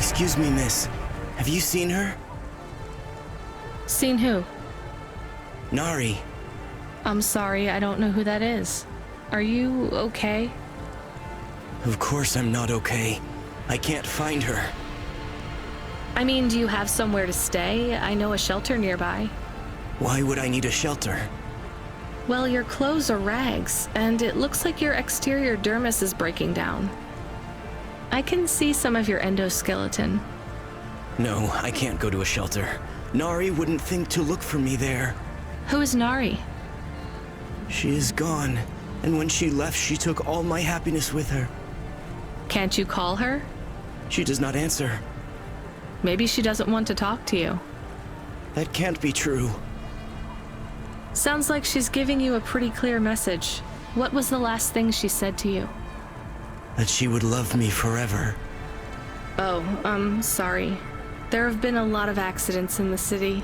Excuse me, miss. Have you seen her? Seen who? Nari. I'm sorry, I don't know who that is. Are you okay? Of course I'm not okay. I can't find her. I mean, do you have somewhere to stay? I know a shelter nearby. Why would I need a shelter? Well, your clothes are rags, and it looks like your exterior dermis is breaking down. I can see some of your endoskeleton. No, I can't go to a shelter. Nari wouldn't think to look for me there. Who is Nari? She is gone, and when she left, she took all my happiness with her. Can't you call her? She does not answer. Maybe she doesn't want to talk to you. That can't be true. Sounds like she's giving you a pretty clear message. What was the last thing she said to you? That she would love me forever. Oh, sorry. There have been a lot of accidents in the city.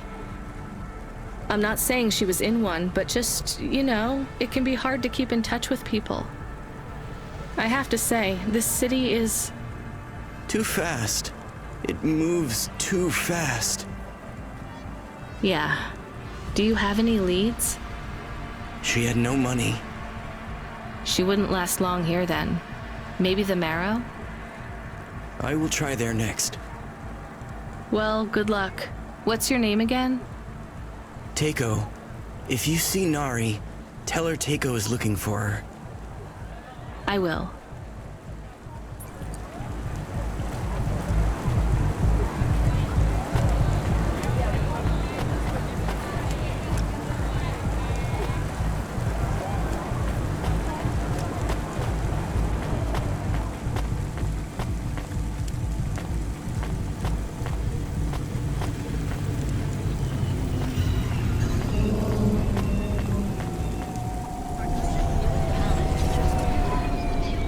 I'm not saying she was in one, but just, you know, it can be hard to keep in touch with people. I have to say, this city is... too fast. It moves too fast. Yeah. Do you have any leads? She had no money. She wouldn't last long here then. Maybe the Marrow? I will try there next. Well, good luck. What's your name again? Teiko. If you see Nari, tell her Teiko is looking for her. I will.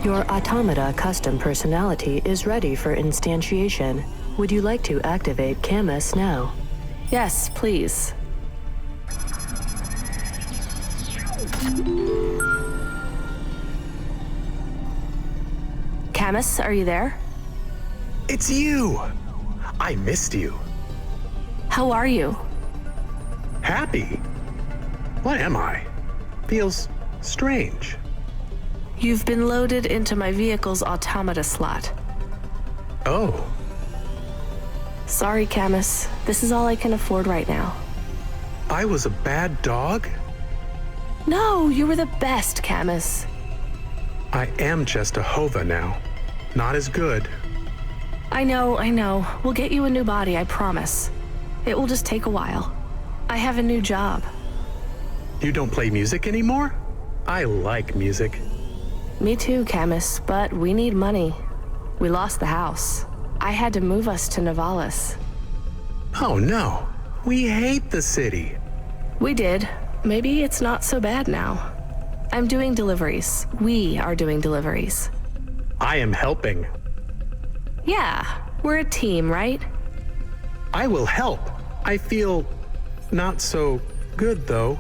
Your automata custom personality is ready for instantiation. Would you like to activate Camus now? Yes, please. Camus, are you there? It's you! I missed you. How are you? Happy? What am I? Feels strange. You've been loaded into my vehicle's automata slot. Oh. Sorry, Camus. This is all I can afford right now. I was a bad dog? No, you were the best, Camus. I am just a Hova now. Not as good. I know. We'll get you a new body, I promise. It will just take a while. I have a new job. You don't play music anymore? I like music. Me too, Camus, but we need money. We lost the house. I had to move us to Navalis. Oh no, we hate the city. We did. Maybe it's not so bad now. I'm doing deliveries. We are doing deliveries. I am helping. Yeah, we're a team, right? I will help. I feel not so good though.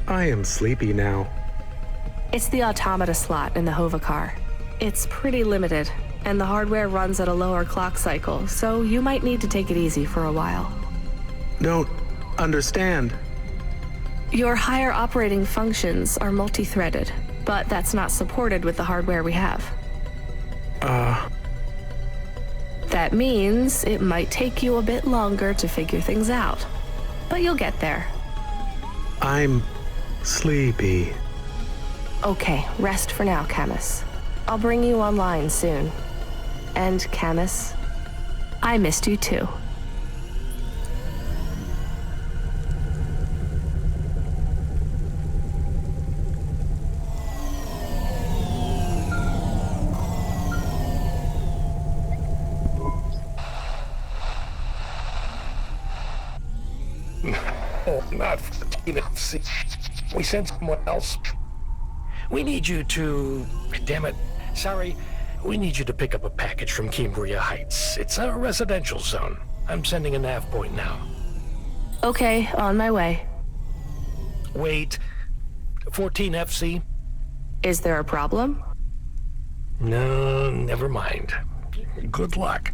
I am sleepy now. It's the automata slot in the Hova car. It's pretty limited, and the hardware runs at a lower clock cycle, so you might need to take it easy for a while. Don't understand. Your higher operating functions are multi-threaded, but that's not supported with the hardware we have. That means it might take you a bit longer to figure things out, but you'll get there. I'm sleepy. Okay, rest for now, Camus. I'll bring you online soon. And Camus, I missed you too. Not 14 FC. We sent someone else. We need you to... Damn it. Sorry. We need you to pick up a package from Cambria Heights. It's a residential zone. I'm sending a nav point now. Okay, on my way. Wait. 14 FC? Is there a problem? No, never mind. Good luck.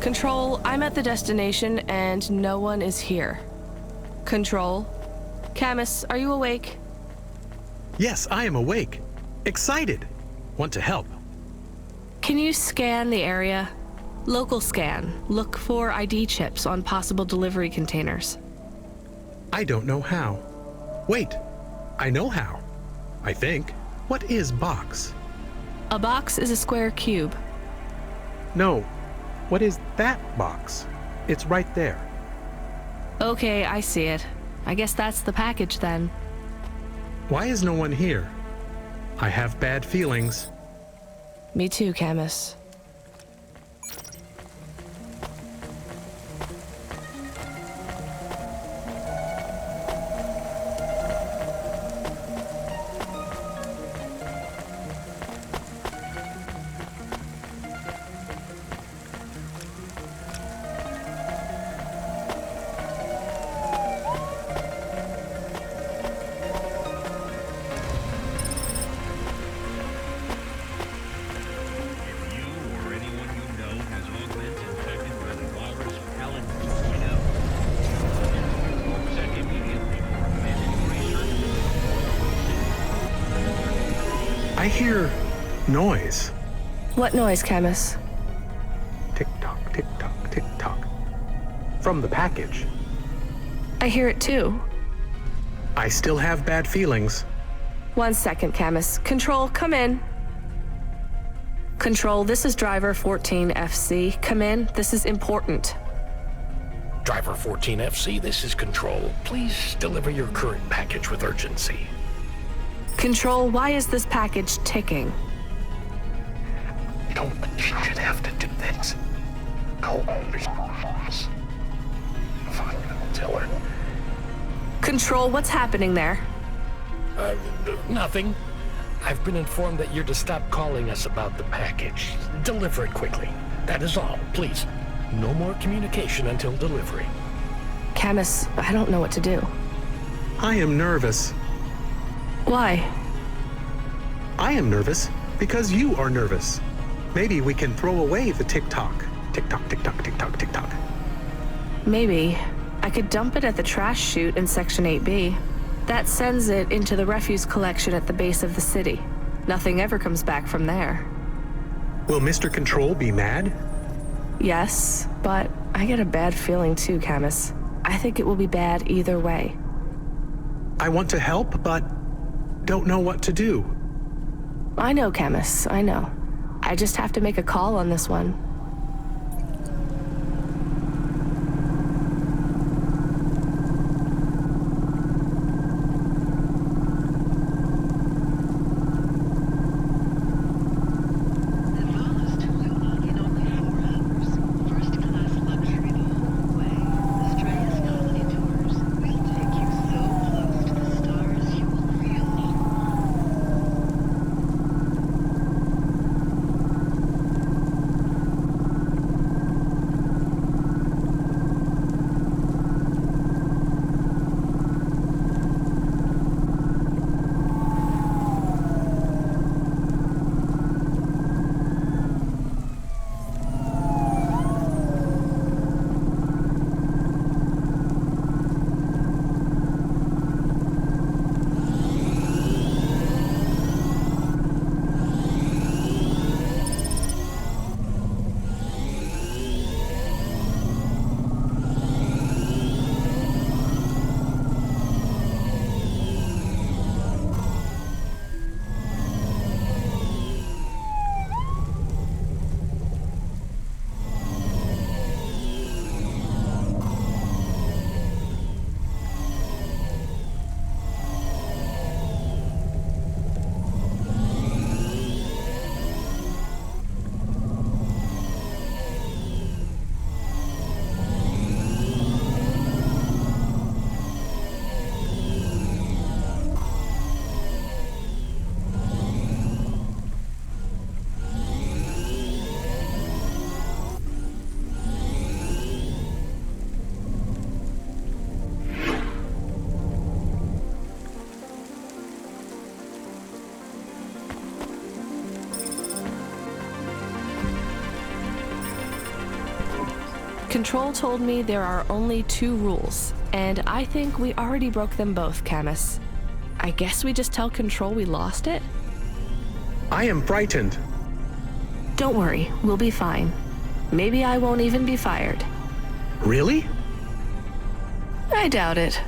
Control, I'm at the destination and no one is here. Control? Camus, are you awake? Yes, I am awake. Excited. Want to help. Can you scan the area? Local scan. Look for ID chips on possible delivery containers. I don't know how. Wait, I know how. I think. What is box? A box is a square cube. No. What is that box? It's right there. Okay, I see it. I guess that's the package then. Why is no one here? I have bad feelings. Me too, Camus. I hear noise. What noise, Camus? Tick-tock, tick-tock, tick-tock. From the package. I hear it too. I still have bad feelings. 1 second, Camus. Control, come in. Control, this is Driver 14FC. Come in. This is important. Driver 14FC, this is Control. Please deliver your current package with urgency. Control, why is this package ticking? Don't think you should have to do this. Call me. Fine, I'll tell her. Control, what's happening there? Nothing. I've been informed that you're to stop calling us about the package. Deliver it quickly. That is all, please. No more communication until delivery. Camus, I don't know what to do. I am nervous. Why? I am nervous because you are nervous. Maybe we can throw away the tick-tock. Tick-tock, tick-tock, tick-tock, tick-tock. Maybe. I could dump it at the trash chute in Section 8B. That sends it into the refuse collection at the base of the city. Nothing ever comes back from there. Will Mr. Control be mad? Yes, but I get a bad feeling too, Camus. I think it will be bad either way. I want to help, but don't know what to do. I know, Camus, I know. I just have to make a call on this one. Control told me there are only 2 rules, and I think we already broke them both, Camus. I guess we just tell Control we lost it? I am frightened. Don't worry, we'll be fine. Maybe I won't even be fired. Really? I doubt it.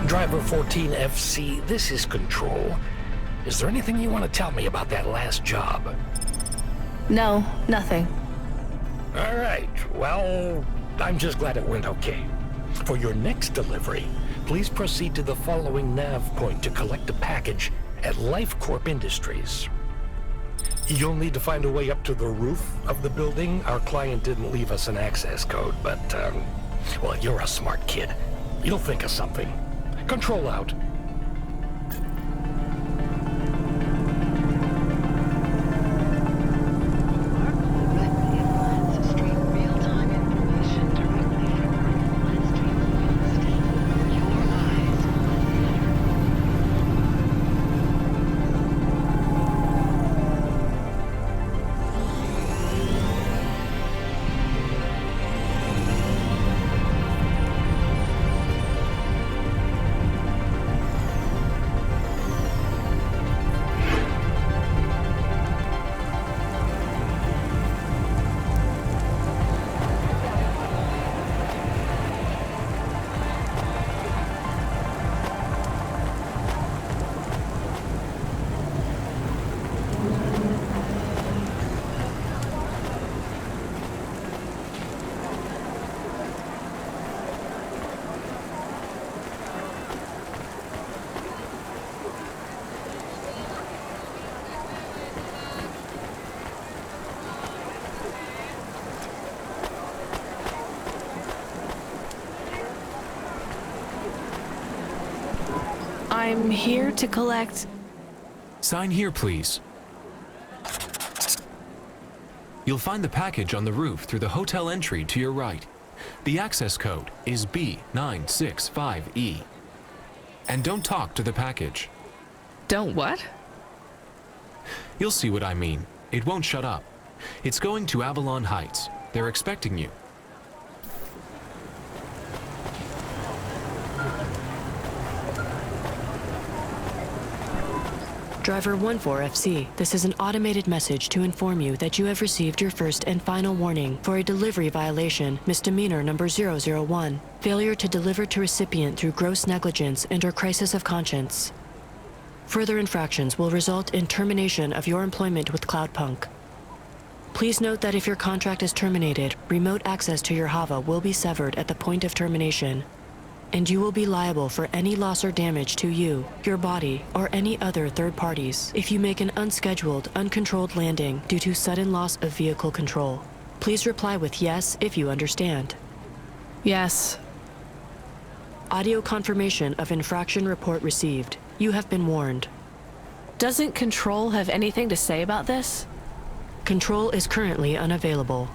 Driver 14FC, this is Control. Is there anything you want to tell me about that last job? No, nothing. All right, well, I'm just glad it went okay. For your next delivery, please proceed to the following nav point to collect a package at Life Corp Industries. You'll need to find a way up to the roof of the building. Our client didn't leave us an access code, but, well, you're a smart kid. You'll think of something. Control out. I'm here to collect... Sign here, please. You'll find the package on the roof through the hotel entry to your right. The access code is B965E. And don't talk to the package. Don't what? You'll see what I mean. It won't shut up. It's going to Avalon Heights. They're expecting you. Driver 14FC, this is an automated message to inform you that you have received your first and final warning for a delivery violation, misdemeanor number 001, failure to deliver to recipient through gross negligence and/or crisis of conscience. Further infractions will result in termination of your employment with Cloudpunk. Please note that if your contract is terminated, remote access to your Hava will be severed at the point of termination, and you will be liable for any loss or damage to you, your body, or any other third parties if you make an unscheduled, uncontrolled landing due to sudden loss of vehicle control. Please reply with yes if you understand. Yes. Audio confirmation of infraction report received. You have been warned. Doesn't Control have anything to say about this? Control is currently unavailable.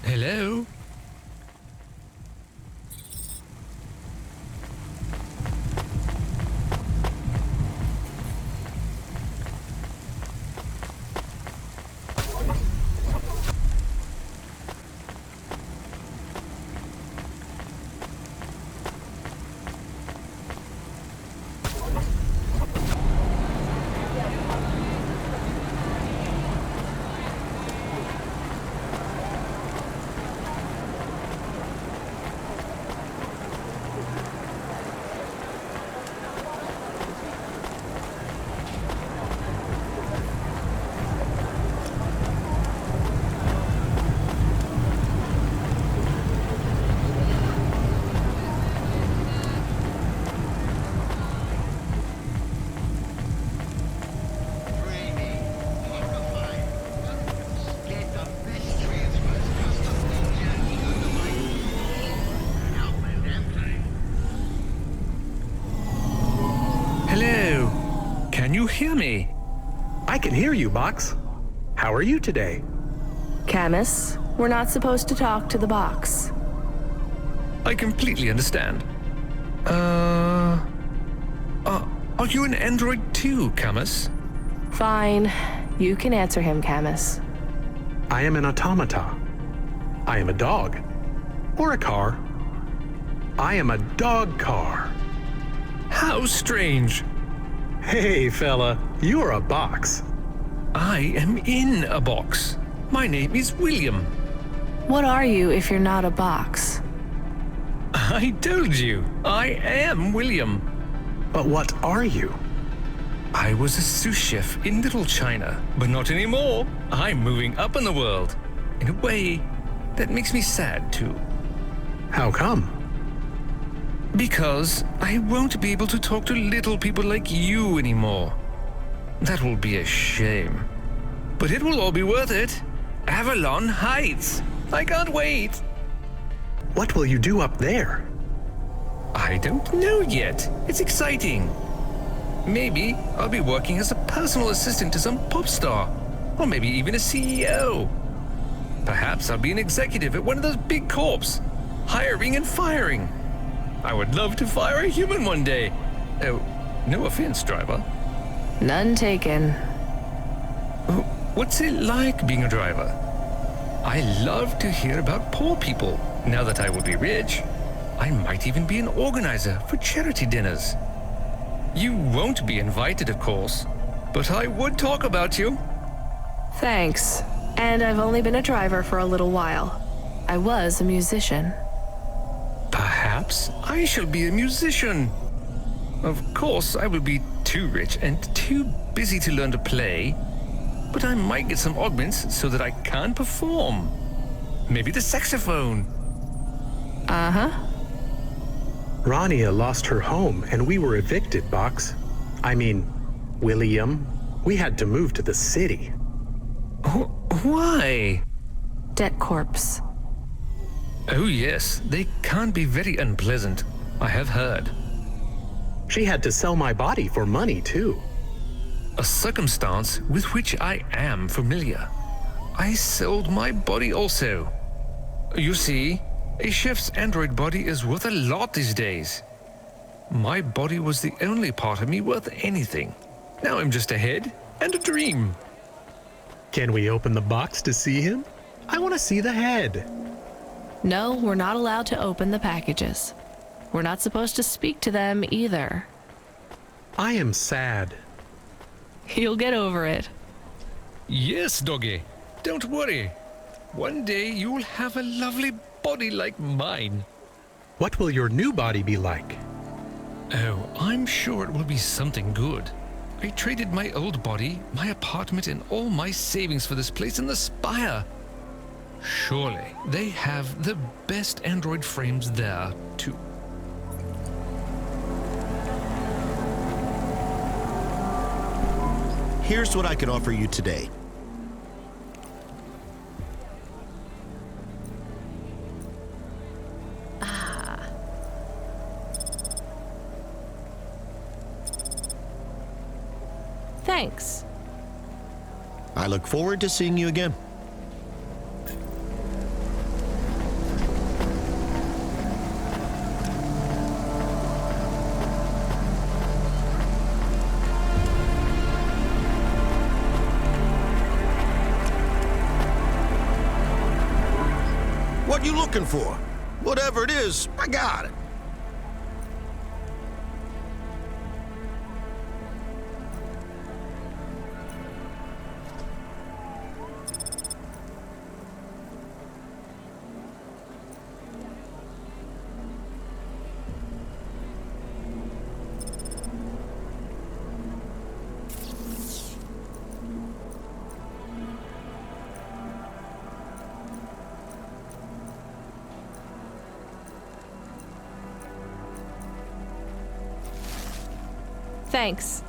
Hello? you hear me? I can hear you, Box. How are you today? Camus, we're not supposed to talk to the box. I completely understand. Are you an android too, Camus? Fine. You can answer him, Camus. I am an automata. I am a dog. Or a car. I am a dog car. How strange. Hey, fella, you're a box. I am in a box. My name is William. What are you if you're not a box? I told you, I am William. But what are you? I was a sous chef in Little China, but not anymore. I'm moving up in the world. In a way, that makes me sad too. How come? Because I won't be able to talk to little people like you anymore. That will be a shame. But it will all be worth it. Avalon Heights. I can't wait. What will you do up there? I don't know yet. It's exciting. Maybe I'll be working as a personal assistant to some pop star. Or maybe even a CEO. Perhaps I'll be an executive at one of those big corps. Hiring and firing. I would love to fire a human one day. Oh, no offense, driver. None taken. What's it like being a driver? I love to hear about poor people. Now that I will be rich, I might even be an organizer for charity dinners. You won't be invited, of course, but I would talk about you. Thanks. And I've only been a driver for a little while. I was a musician. Perhaps I shall be a musician. Of course, I will be too rich and too busy to learn to play, but I might get some augments so that I can perform. Maybe the saxophone. Uh-huh. Rania lost her home and we were evicted, Box. I mean, William. We had to move to the city. Why? Debt corpse. Oh yes, they can be very unpleasant. I have heard. She had to sell my body for money, too. A circumstance with which I am familiar. I sold my body also. You see, a chef's android body is worth a lot these days. My body was the only part of me worth anything. Now I'm just a head and a dream. Can we open the box to see him? I want to see the head. No, we're not allowed to open the packages. We're not supposed to speak to them either. I am sad. You'll get over it. Yes, doggy. Don't worry. One day you'll have a lovely body like mine. What will your new body be like? Oh, I'm sure it will be something good. I traded my old body, my apartment, and all my savings for this place in the Spire. Surely they have the best android frames there, too. Here's what I can offer you today. Thanks. I look forward to seeing you again. What you looking for? Whatever it is, I got it. Thanks.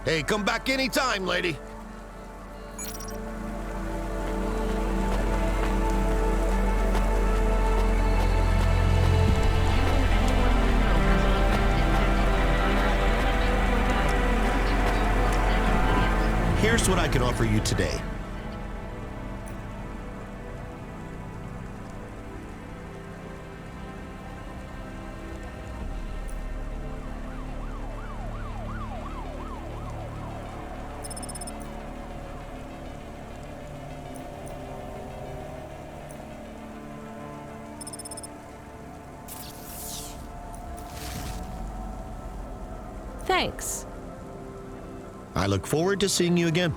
Hey, come back anytime, lady. Here's what I can offer you today. Thanks. I look forward to seeing you again.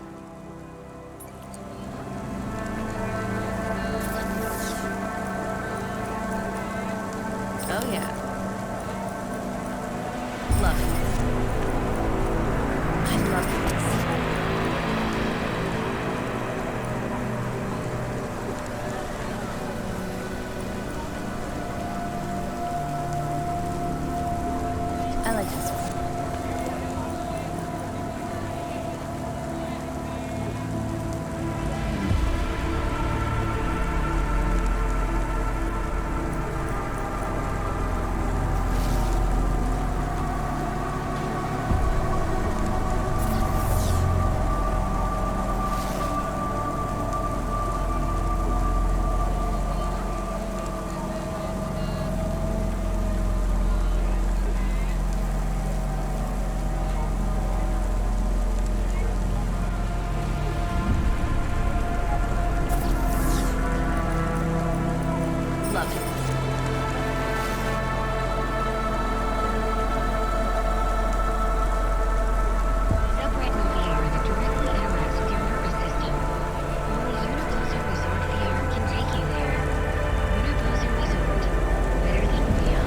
Oh, yeah. Love it. I love this. I like this one. Love it. Subretinal VR that directly interacts with your nervous system. Only Universal Resort VR can take you there. Universal Resort. Better than VR.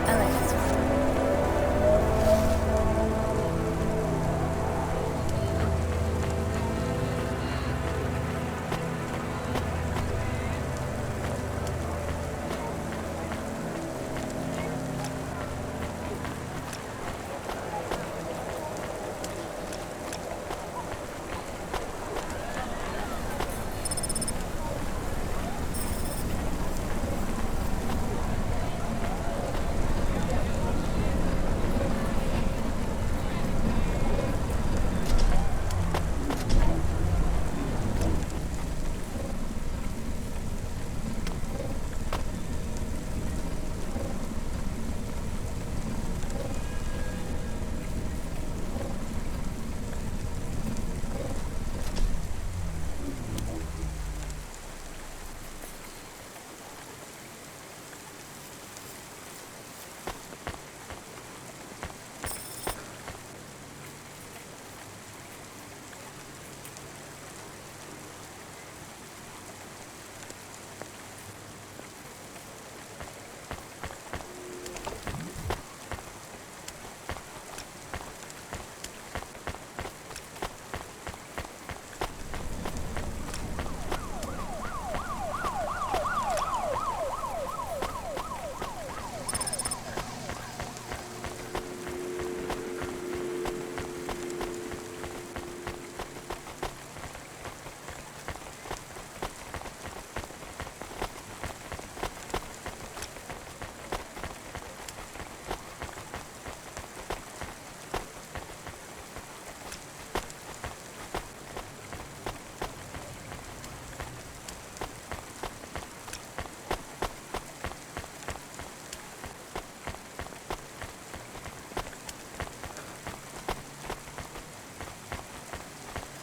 I like this one.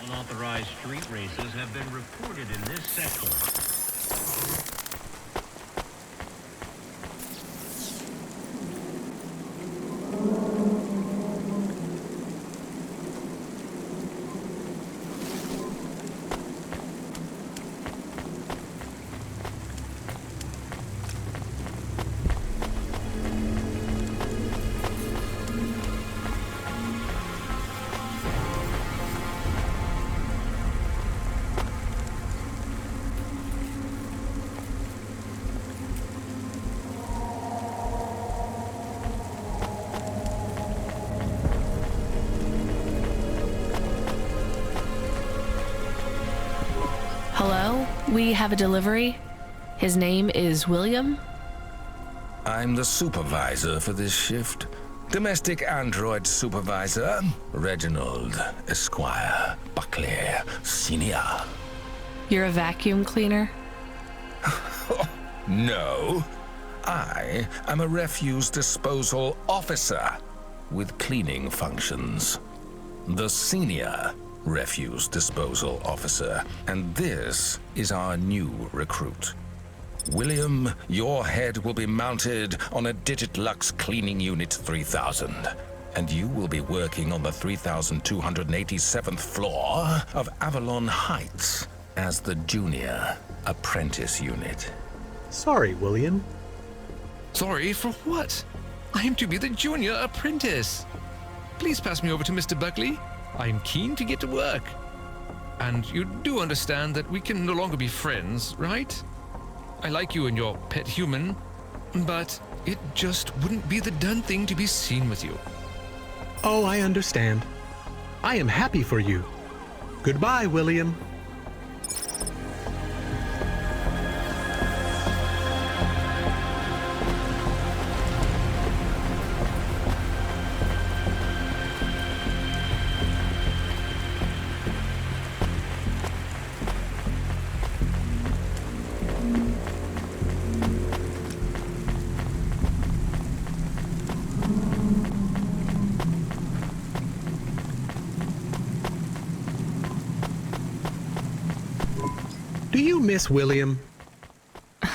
Unauthorized street races have been reported in this sector. Hello? We have a delivery? His name is William? I'm the supervisor for this shift. Domestic android supervisor, Reginald Esquire Buckley Sr. You're a vacuum cleaner? No. I am a refuse disposal officer with cleaning functions. The senior refuse disposal officer. And this is our new recruit. William, your head will be mounted on a Digitlux Cleaning Unit 3000, and you will be working on the 3287th floor of Avalon Heights as the junior apprentice unit. Sorry, William. Sorry for what? I am to be the junior apprentice. Please pass me over to Mr. Buckley. I am keen to get to work. And you do understand that we can no longer be friends, right? I like you and your pet human, but it just wouldn't be the done thing to be seen with you. Oh, I understand. I am happy for you. Goodbye, William. Do you miss William?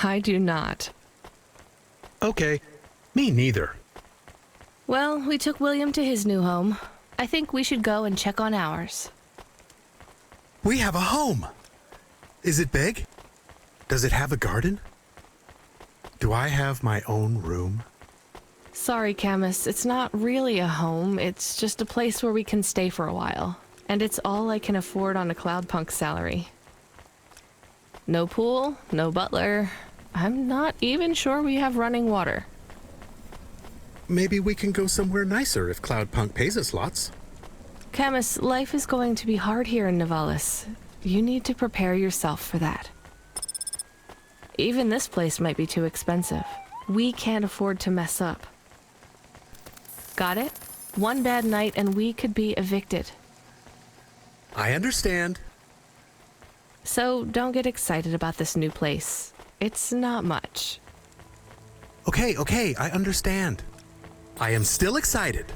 I do not. Okay, me neither. Well, we took William to his new home. I think we should go and check on ours. We have a home. Is it big? Does it have a garden? Do I have my own room? Sorry, Camus, it's not really a home. It's just a place where we can stay for a while. And it's all I can afford on a Cloudpunk salary. No pool, no butler. I'm not even sure we have running water. Maybe we can go somewhere nicer if Cloudpunk pays us lots. Camus, life is going to be hard here in Nivalis. You need to prepare yourself for that. Even this place might be too expensive. We can't afford to mess up. Got it? One bad night and we could be evicted. I understand. So don't get excited about this new place. It's not much. Okay, I understand. I am still excited.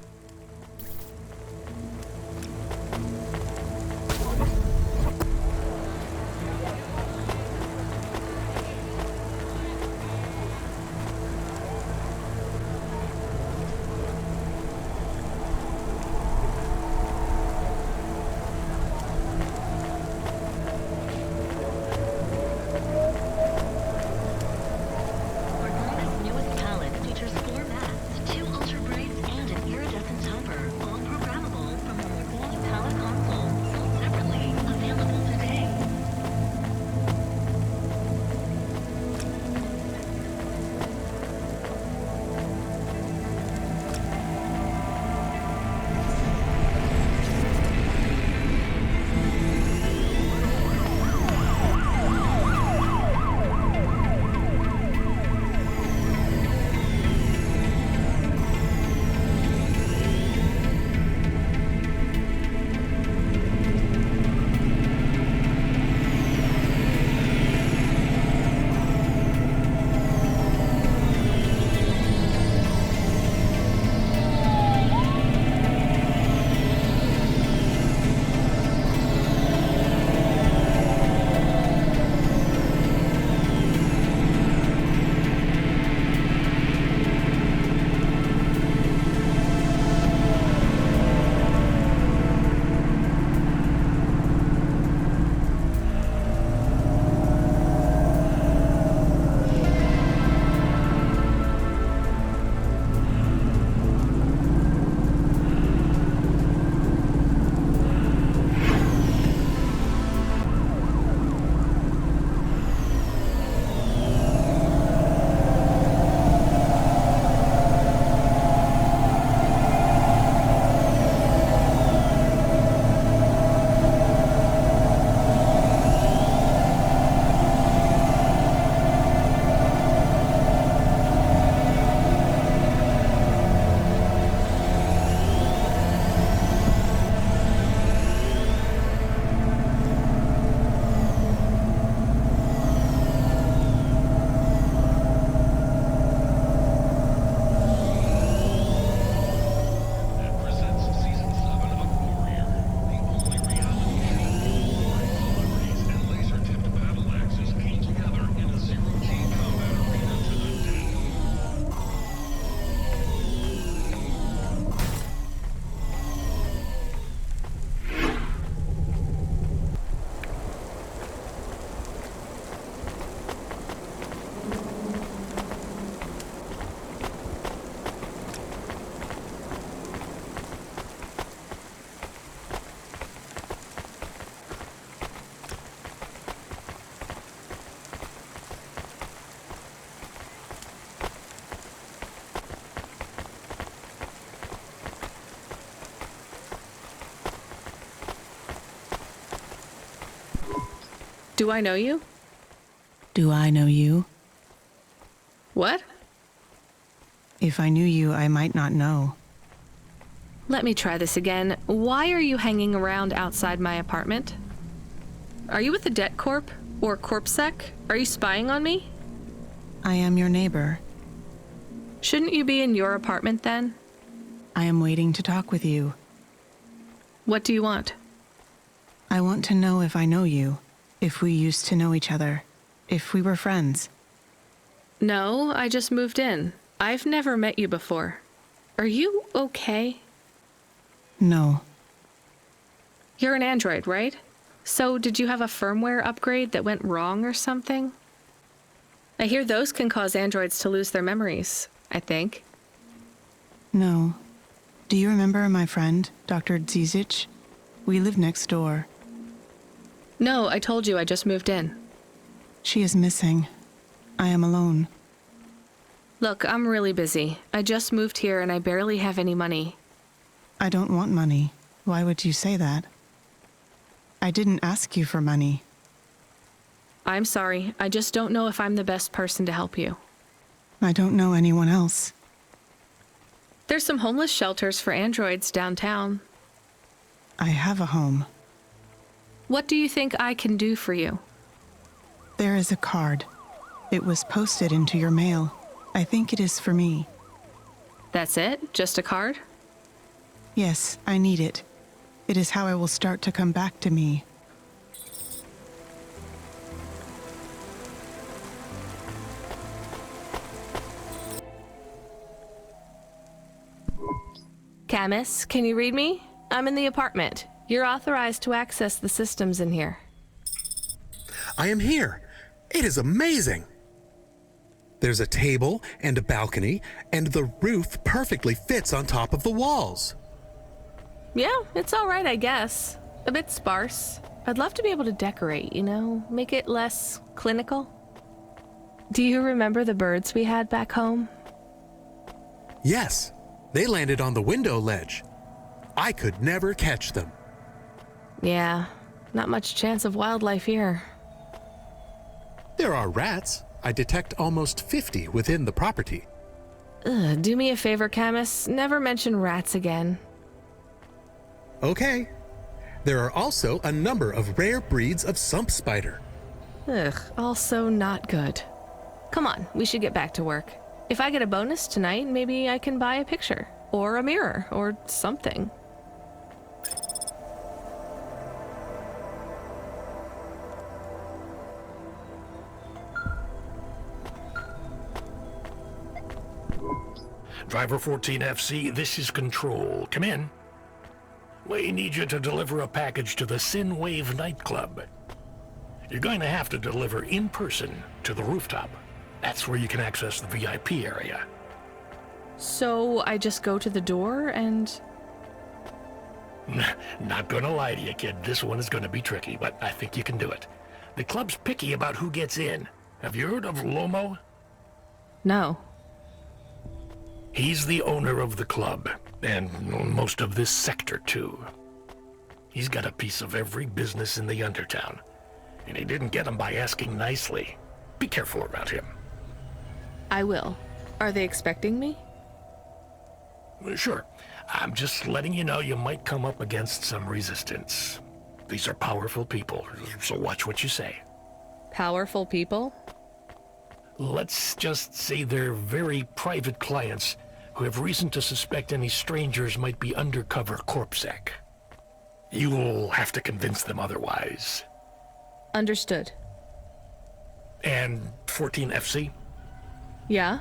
Organa's newest palette features 4 masks, 2 ultra brights, and an iridescent Do I know you? Do I know you? What? If I knew you, I might not know. Let me try this again. Why are you hanging around outside my apartment? Are you with the Debt Corp? Or CorpSec? Are you spying on me? I am your neighbor. Shouldn't you be in your apartment then? I am waiting to talk with you. What do you want? I want to know if I know you, if we used to know each other, if we were friends. No, I just moved in. I've never met you before. Are you okay? No. You're an android, right? So did you have a firmware upgrade that went wrong or something? I hear those can cause androids to lose their memories, I think. No. Do you remember my friend, Dr. Zizic? We live next door. No, I told you I just moved in. She is missing. I am alone. Look, I'm really busy. I just moved here and I barely have any money. I don't want money. Why would you say that? I didn't ask you for money. I'm sorry. I just don't know if I'm the best person to help you. I don't know anyone else. There's some homeless shelters for androids downtown. I have a home. What do you think I can do for you? There is a card. It was posted into your mail. I think it is for me. That's it? Just a card? Yes, I need it. It is how I will start to come back to me. Camus, can you read me? I'm in the apartment. You're authorized to access the systems in here. I am here. It is amazing. There's a table and a balcony, and the roof perfectly fits on top of the walls. Yeah, it's all right, I guess. A bit sparse. I'd love to be able to decorate, you know, make it less clinical. Do you remember the birds we had back home? Yes, they landed on the window ledge. I could never catch them. Yeah, not much chance of wildlife here. There are rats. I detect almost 50 within the property. Ugh, do me a favor, Camus. Never mention rats again. Okay. There are also a number of rare breeds of sump spider. Ugh, also not good. Come on, we should get back to work. If I get a bonus tonight, maybe I can buy a picture, or a mirror, or something. Driver 14FC, this is Control. Come in. We need you to deliver a package to the Synwave nightclub. You're going to have to deliver in person to the rooftop. That's where you can access the VIP area. So I just go to the door and... Not gonna lie to you, kid. This one is gonna be tricky, but I think you can do it. The club's picky about who gets in. Have you heard of Lomo? No. He's the owner of the club, and most of this sector, too. He's got a piece of every business in the Undertown, and he didn't get them by asking nicely. Be careful around him. I will. Are they expecting me? Sure. I'm just letting you know you might come up against some resistance. These are powerful people, so watch what you say. Powerful people? Let's just say they're very private clients who have reason to suspect any strangers might be undercover CorpSec. You'll have to convince them otherwise. Understood. And 14FC? Yeah?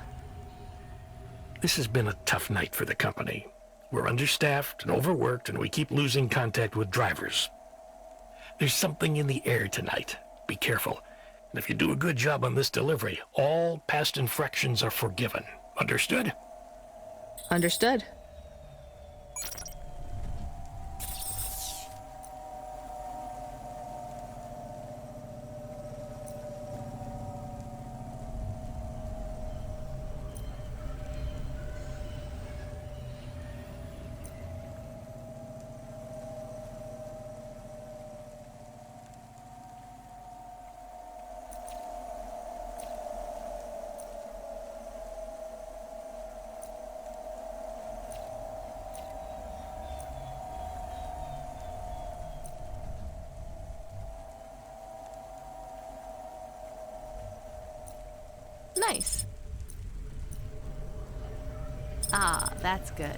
This has been a tough night for the company. We're understaffed and overworked, and we keep losing contact with drivers. There's something in the air tonight. Be careful. And if you do a good job on this delivery, all past infractions are forgiven. Understood? Understood. Nice. Ah, that's good.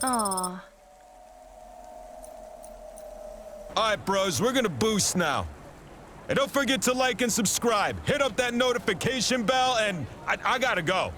Aw. Alright, bros, we're gonna boost now. And don't forget to like and subscribe. Hit up that notification bell, and I gotta go.